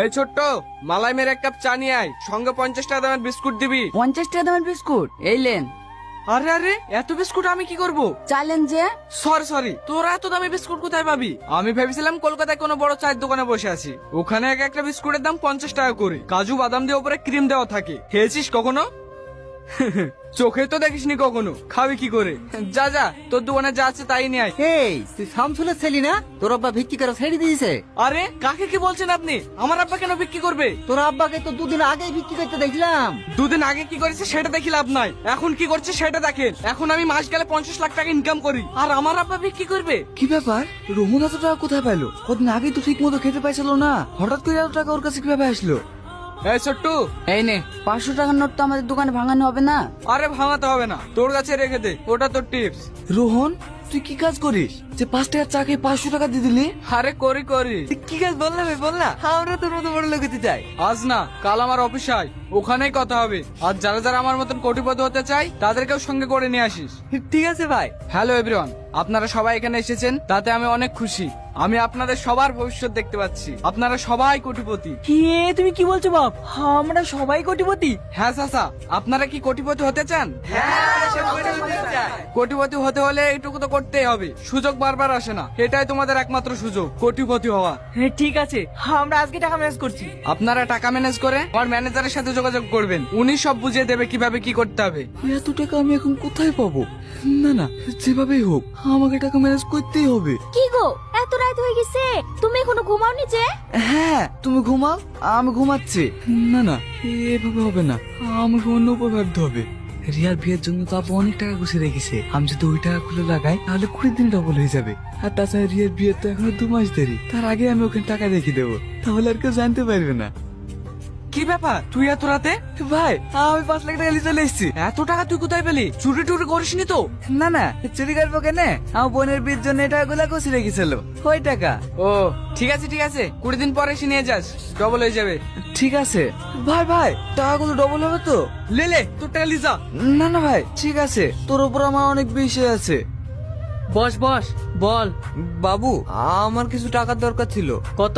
এই ছোট্ট, মালাই মেরে এক কাপ চা নিয়ে আয়, সঙ্গে 50 টাকা দামের বিস্কুট দিবি। 50 টাকা দামের বিস্কুট এই লেন। আরে আরে, এত বিস্কুট আমি কি করব? চাইলেন যে সরি, তোরা এত দামি বিস্কুট কোথায় পাবি? আমি ভেবেছিলাম কলকাতায় কোনো বড় চায়ের দোকানে বসে আছি, ওখানে এক একটা বিস্কুটের দাম 50 টাকা করে, কাজু বাদাম দিয়ে উপরে ক্রিম দেওয়া থাকে। খেয়েছিস কখনো? চোখে তো দেখিসনি কখনো, খাবি কি করে? যা যা, তোর দোকানে যা আছে তাই নিয়ে আয়। এই তুই শামসুলের ছেলি না? তোর আব্বা ভিক্ষি করে ছেড়ে দিয়েছে। আরে কাকে কি বলছেন আপনি? আমার আব্বা কেন বিক্রি করবে? তোর আব্বাকে তো দুদিন আগেই ভিক্ষি করতে দেখলাম। দুদিন আগে কি করেছে সেটা দেখি লাভ নাই, এখন কি করছে সেটা দেখেন। এখন আমি মাস গেলে 50 লাখ টাকা ইনকাম করি, আর আমার আব্বা বিক্রি করবে? কি ব্যাপার, রোহন এত টাকা কোথায় পাইলো? কদিন আগেই তো ঠিক মতো খেতে পাইছিল না, হঠাৎ করে এত টাকা ওর কাছে কিভাবে আসলো? এই ছোট্টু, এই নে 500 টাকার নোট তো আমাদের দোকানে ভাঙানো হবে না। আরে ভাঙাতে হবে না, তোর কাছে রেখে দে, ওটা তোর টিপস। রোহন তুই কি কাজ করিস যে 5 টাকার চা খেয়ে 500 টাকা দিয়ে দিলি? আরে করি। কি কাজ বললাম বললা, আমরা তোর মতো বড় লোক হতে চাই। আজ না কাল আমার অফিস আয়, ওখানেই কথা হবে। আর যারা যারা আমার মতন কোটিপতি হতে চাই তাদেরকেও সঙ্গে করে নিয়ে আসিস। ঠিক আছে ভাই। হ্যালো এভরিওয়ান, আপনারা সবাই এখানে এসেছেন, তাতে আমি অনেক খুশি। আমি আপনাদের সবার ভবিষ্যৎ দেখতে পাচ্ছি, আপনারা সবাই কোটিপতি। কি তুমি কি বলছো বাপ? আমরা সবাই কোটিপতি। হ্যাঁ চাচা, আপনারা কি কোটিপতি হতে চান? কোটিপতি হতে হলে এইটুকু তো করতেই হবে, সুযোগ বারবার আসে না, এটাই তোমাদের একমাত্র সুযোগ কোটিপতি হওয়া। ঠিক আছে, আমরা আজকে টাকা ম্যানেজ করছি। আপনারা টাকা ম্যানেজ করে আমার ম্যানেজারের সাথে যোগাযোগ করবেন, উনি সব বুঝিয়ে দেবে কিভাবে কি করতে হবে। এত টাকা আমি এখন কোথায় পাবো? না, যেভাবেই হোক আমাকে টাকা ম্যানেজ করতেই হবে। কি গো, এত রাত হয়ে গেছে, তুমি এখনো ঘুমাওনি যে? হ্যাঁ তুমি ঘুমাও, আমি ঘুমাচ্ছি। না, এভাবে হবে না, আমাকে অন্য উপায় ভাবতে হবে। রিয়ার বিয়ের জন্য তো আপু অনেক টাকা গুছিয়ে রেখেছে, আমি যদি ওই টাকা গুলো লাগাই তাহলে 20 দিন ডবল হয়ে যাবে। আর তাছাড়া রিয়ার বিয়ের তো এখনো 2 মাস দেরি, তার আগে আমি ওখানে টাকা রেখে দেবো, তাহলে আর কেউ জানতে পারবে না। কি ব্যাপার, তুই এত রাতে? ভাই আমি 5 লাখ টাকা নিয়ে চলে এসেছি। এত টাকা তুই কোথায় পেলি? চুরি টুরি করিসনি তো? না, চুরি করবো কেন? আমার বোনের বিয়ের জন্য এই টাকাগুলো গুছিয়ে রেখেছিল, ওই টাকা। ও ঠিক আছে 20 দিন পরে এসে নিয়ে যাস, ডবল হয়ে যাবে। ঠিক আছে ভাই, টাকাগুলো ডবল হবে তো? লে তোর টাকা লিজা। না ভাই, ঠিক আছে, তোর উপর আমার অনেক বিশ্বাস আছে। বস বল। বাবু, আমার কিছু টাকার দরকার ছিল। কত?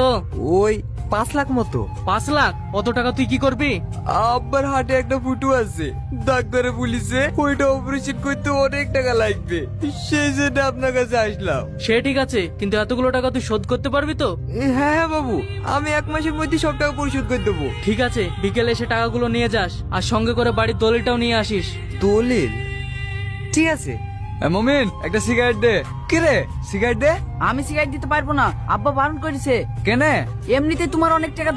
ওই 5 লাখ মতো। 5 লাখ? অত টাকা তুই কি করবি? আব্বার হাটে একটা ফুটু আছে, ডাক্তারে বলিছে ওইটা অপারেশন করতে অনেক টাকা লাগবে, সেই জন্য আপনার কাছে আসলাম। সে ঠিক আছে, কিন্তু এতগুলো টাকা তুই শোধ করতে পারবি তো? হ্যাঁ বাবু, আমি 1 মাসের মধ্যে সব টাকা পরিশোধ করে দেবো। ঠিক আছে, বিকেলে এসে টাকাগুলো নিয়ে যাস, আর সঙ্গে করে বাড়ির দলিলটাও নিয়ে আসিস। দলিল? ঠিক আছে। মমিন, একটা সিগারেট দে। কি রে, সিগারেট দে? আমি সিগারেট দিতে পারবো না, আব্বা বারণ করেছে। কেনে? এমনিতে তোমার অনেক টাকা